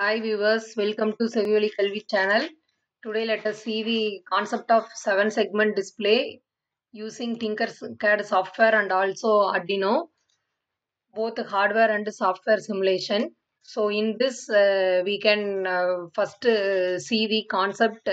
Hi viewers, welcome to Seviyoli Kalvi channel. Today let us see the concept of 7 segment display using Tinkercad software and also Arduino, both hardware and software simulation. So in this we can first see the concept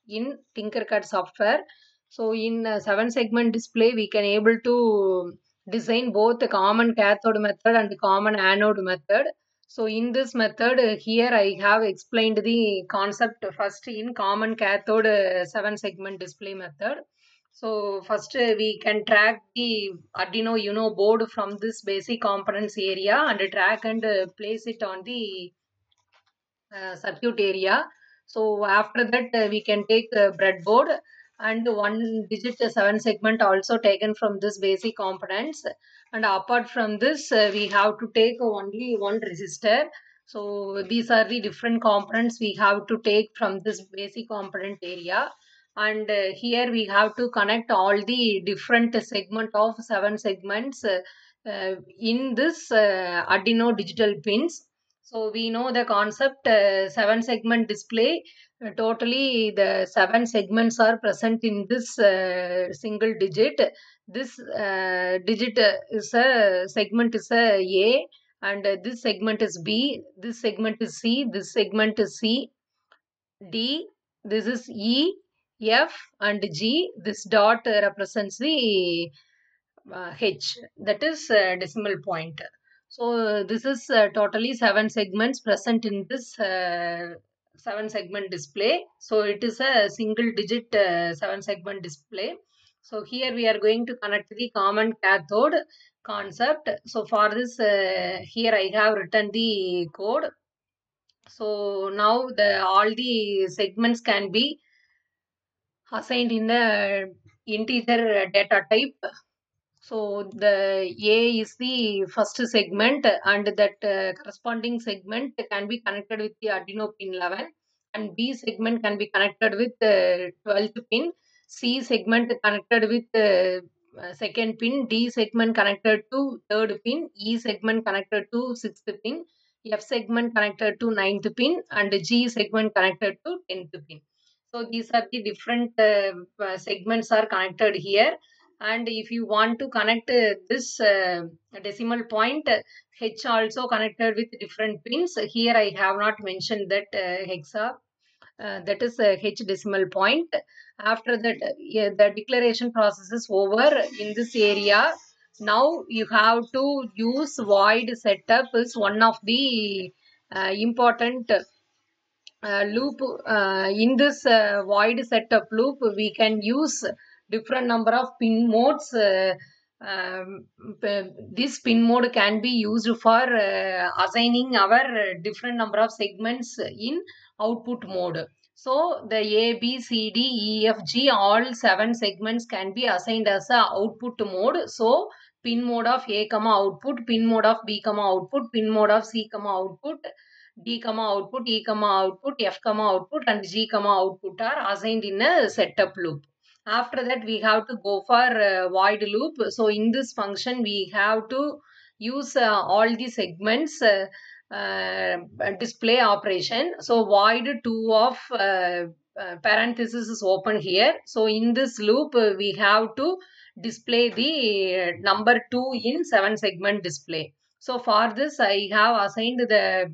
in Tinkercad software. So in 7 segment display we can able to design both the common cathode method and common anode method. So in this method here I have explained the concept first in common cathode 7 segment display method. So first we can track the Arduino Uno board from this basic components area and track and place it on the circuit area. So after that we can take a breadboard and one digit 7 segment also taken from this basic components. And apart from this we have to take only one resistor. So these are the different components we have to take from this basic component area. And here we have to connect all the different segment of 7 segments in this Arduino digital pins. So we know the concept 7 segment display. Totally, the 7 segments are present in this single digit. This digit is a segment is a, and this segment is B. This segment is C. This segment is C. D. This is E, F, and G. This dot represents the H, that is decimal point. So this is totally 7 segments present in this 7 segment display. So it is a single digit 7 segment display. So here we are going to connect the common cathode concept. So for this here I have written the code. So now the all the segments can be assigned in the integer data type. So the A is the first segment and that corresponding segment can be connected with the Arduino pin 11, and B segment can be connected with the 12th pin, C segment connected with the second pin, D segment connected to third pin, E segment connected to sixth pin, F segment connected to ninth pin, and G segment connected to 10th pin. So these are the different segments are connected here. And if you want to connect this decimal point, H also connected with different pins. Here I have not mentioned that hexa, that is H decimal point. After that yeah, the declaration process is over in this area. Now you have to use void setup is one of the important loop. In this void setup loop we can use different number of pin modes. Um, this pin mode can be used for assigning our different number of segments in output mode. So the A, B, C, D, E, F, G, all 7 segments can be assigned as a output mode. So pin mode of A comma output, pin mode of B comma output, pin mode of C comma output, D comma output, E comma output, F comma output, and G comma output are assigned in a setup loop. After that, we have to go for void loop. So in this function, we have to use all the segments uh, display operation. So void 2 of parenthesis is open here. So in this loop, we have to display the number 2 in 7 segment display. So for this, I have assigned the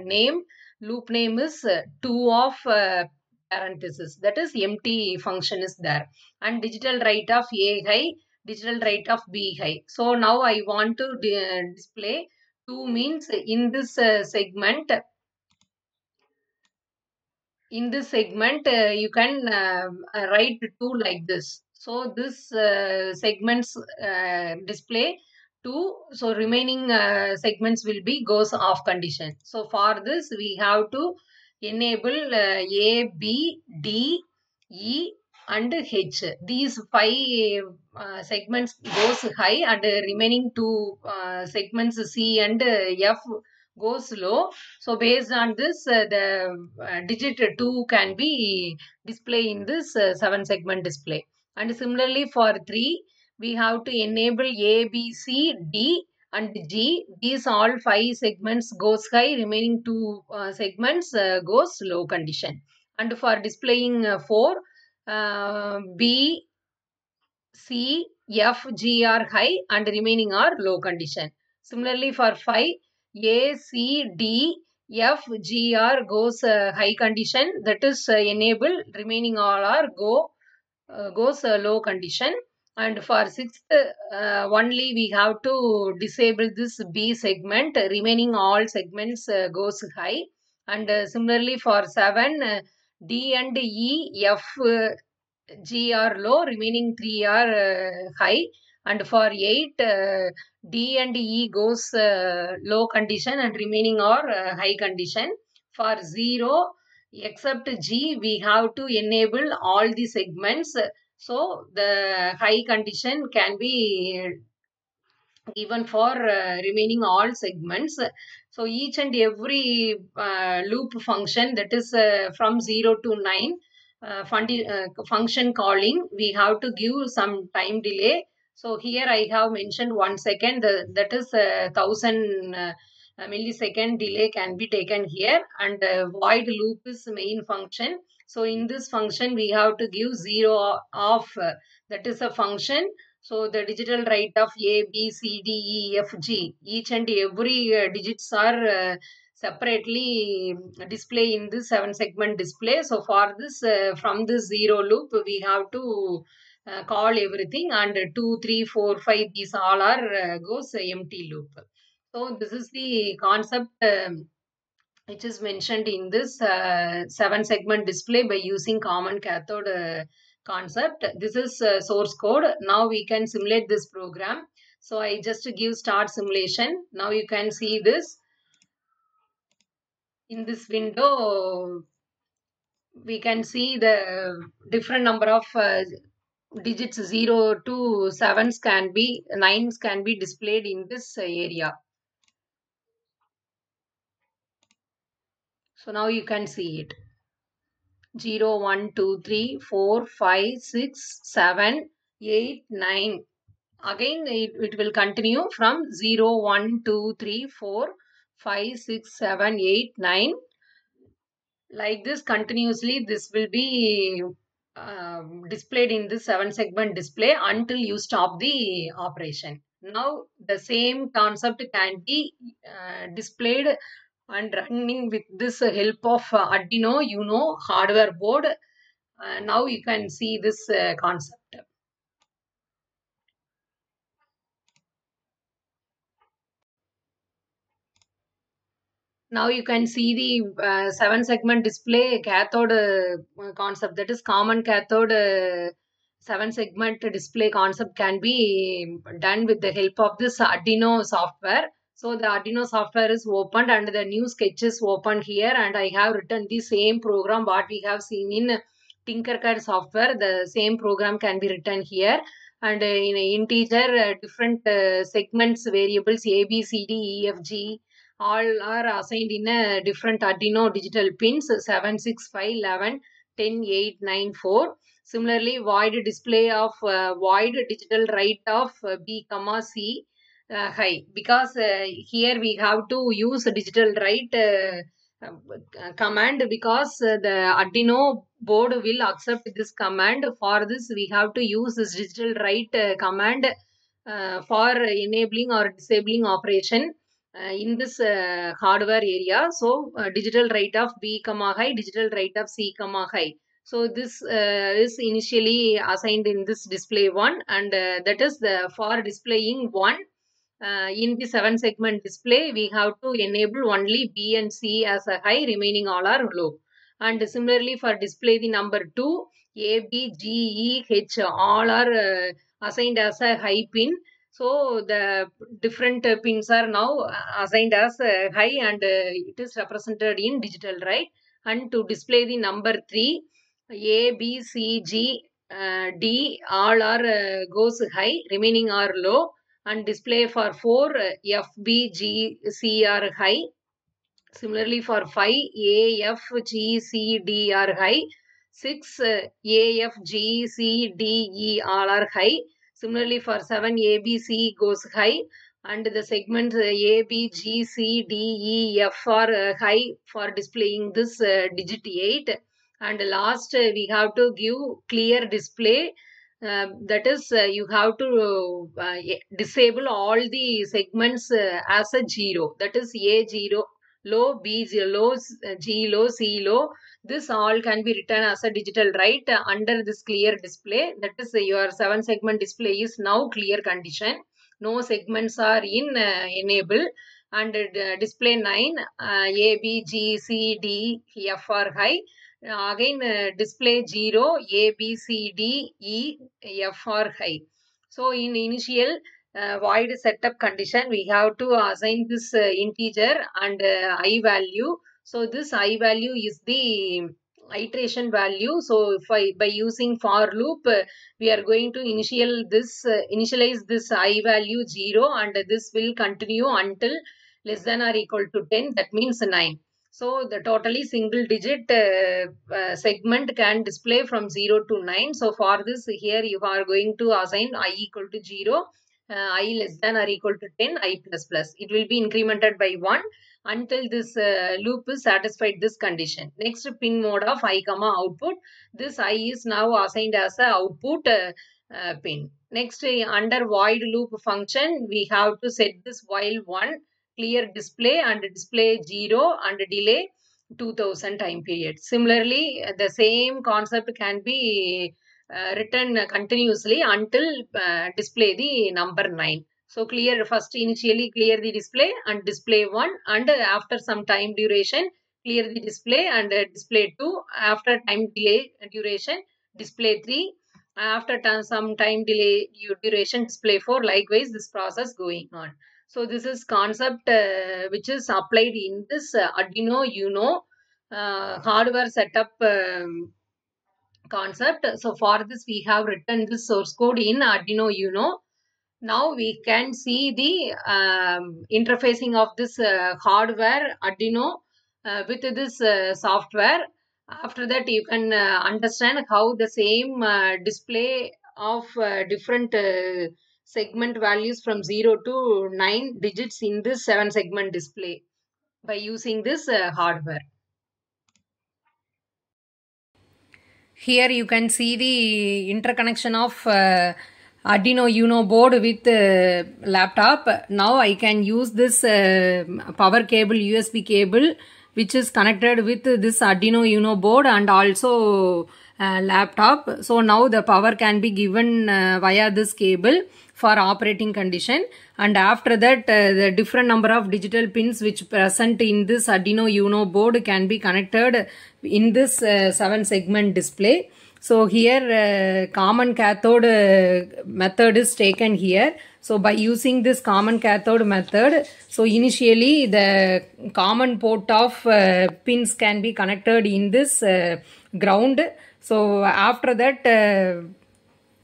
name. Loop name is 2 of parenthesis, that is empty function is there, and digital write of A high, digital write of B high. So now I want to display 2 means in this segment you can write 2 like this. So this segments display 2, so remaining segments will be goes off condition. So for this we have to enable A, B, D, E and H. These 5 segments goes high, and remaining 2 segments C and F goes low. So based on this, the digit 2 can be displayed in this 7 segment display. And similarly for 3, we have to enable A, B, C, D and G. These all 5 segments goes high, remaining 2 segments goes low condition. And for displaying 4, B, C, F, G are high and remaining are low condition. Similarly for 5, A, C, D, F, G are goes high condition, that is enable, remaining all are goes low condition. And for 6th, only we have to disable this B segment, remaining all segments goes high. And similarly for 7, D and E, F, G are low, remaining 3 are high. And for 8, D and E goes low condition and remaining are high condition. For 0, except G, we have to enable all the segments. So the high condition can be given for remaining all segments. So each and every loop function, that is from 0 to 9, function calling, we have to give some time delay. So here I have mentioned 1 second, that is 1000 millisecond delay can be taken here. And void loop is main function. So in this function we have to give 0 of that is a function. So the digital write of A, B, C, D, E, F, G, each and every digits are separately display in this 7 segment display. So for this, from this 0 loop, we have to call everything, and 2, 3, 4, 5, these all are goes empty loop. So this is the concept which is mentioned in this 7 segment display by using common cathode concept. This is source code. Now we can simulate this program. So I just give start simulation. Now you can see this. In this window, we can see the different number of digits 0 to 7s can be 9s can be displayed in this area. So now you can see it. 0, 1, 2, 3, 4, 5, 6, 7, 8, 9. Again, it will continue from 0, 1, 2, 3, 4, 5, 6, 7, 8, 9. Like this continuously, this will be displayed in this 7 segment display until you stop the operation. Now, the same concept can be displayed and running with this help of Arduino Uno hardware board. Now you can see this concept. Now you can see the 7 segment display cathode concept, that is common cathode 7 segment display concept can be done with the help of this Arduino software. So the Arduino software is opened and the new sketch is opened here, and I have written the same program what we have seen in Tinkercad software. The same program can be written here, and in integer different segments variables A, B, C, D, E, F, G all are assigned in a different Arduino digital pins 7, 6, 5, 11, 10, 8, 9, 4. Similarly, void display of void digital write of B, C high, because here we have to use digital write command, because the Arduino board will accept this command. For this, we have to use this digital write command for enabling or disabling operation in this hardware area. So digital write of B, high, digital write of C, high. So this is initially assigned in this display 1, and that is the for displaying 1 in the 7 segment display, we have to enable only B and C as a high, remaining all are low. And similarly for display the number 2, A, B, G, E, H all are assigned as a high pin. So the different pins are now assigned as high, and it is represented in digital, right? And to display the number 3, A, B, C, G, D all are goes high, remaining are low. And display for 4, F, B, G, C are high. Similarly for 5, A, F, G, C, D are high. 6, A, F, G, C, D, E all are high. Similarly for 7, A, B, C goes high. and the segments A, B, G, C, D, E, F are high for displaying this digit 8. And last, we have to give clear display. That is, you have to disable all the segments as a 0. That is A 0, low, B 0, low, G low, C low. This all can be written as a digital write under this clear display. That is, your 7 segment display is now clear condition. No segments are in enable, and display 9 A, B, G, C, D, F are high. Again display 0 A, B, C, D, E, F are high. So in initial void setup condition, we have to assign this integer and I value. So this I value is the iteration value. So if by using for loop, we are going to initialize this I value 0, and this will continue until less than or equal to 10. That means 9. So the totally single digit segment can display from 0 to 9. So for this, here you are going to assign I equal to 0, I less than or equal to 10, I plus plus. It will be incremented by 1 until this loop is satisfied this condition. Next, pin mode of I comma output. This I is now assigned as a output pin. Next, under void loop function, we have to set this while 1 clear display and display 0 and delay 2000 time period. Similarly, the same concept can be written continuously until display the number 9. So clear first, initially clear the display and display 1, and after some time duration clear the display and display 2. After time delay duration display 3. After some time delay duration display 4. Likewise this process going on. So this is concept which is applied in this Arduino Uno hardware setup concept. So for this we have written this source code in Arduino Uno. Now we can see the interfacing of this hardware Arduino with this software. After that you can understand how the same display of different segment values from 0 to 9 digits in this 7 segment display by using this hardware. Here you can see the interconnection of Arduino Uno board with laptop. Now I can use this power cable, USB cable, which is connected with this Arduino Uno board and also laptop. So now the power can be given via this cable for operating condition, and after that the different number of digital pins which present in this Arduino Uno board can be connected in this 7 segment display. So here common cathode method is taken here. So by using this common cathode method, so initially the common port of pins can be connected in this ground. So after that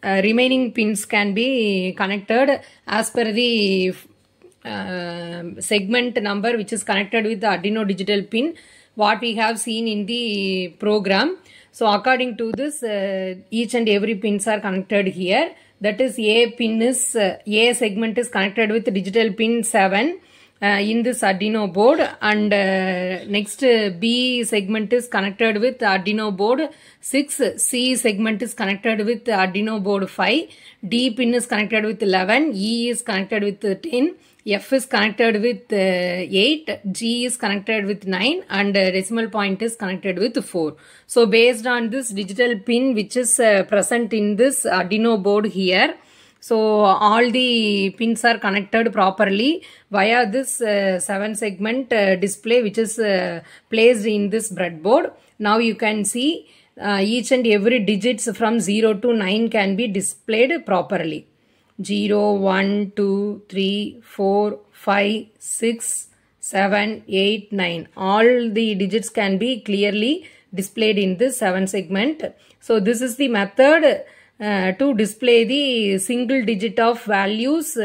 remaining pins can be connected as per the segment number which is connected with the Arduino digital pin, what we have seen in the program. So according to this, each and every pins are connected here. That is, A segment is connected with digital pin 7 in this Arduino board, and next B segment is connected with Arduino board 6, C segment is connected with Arduino board 5, D pin is connected with 11, E is connected with 10, F is connected with 8, G is connected with 9, and decimal point is connected with 4. So based on this digital pin which is present in this Arduino board here, so all the pins are connected properly via this 7 segment display which is placed in this breadboard. Now you can see each and every digits from 0 to 9 can be displayed properly. 0, 1, 2, 3, 4, 5, 6, 7, 8, 9. All the digits can be clearly displayed in this 7 segment. So this is the method to display the single digit of values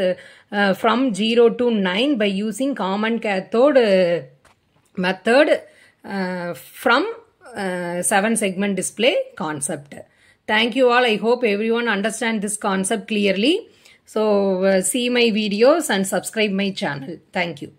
from 0 to 9 by using common cathode method from 7 segment display concept. Thank you all. I hope everyone understand this concept clearly. So see my videos and subscribe my channel. Thank you.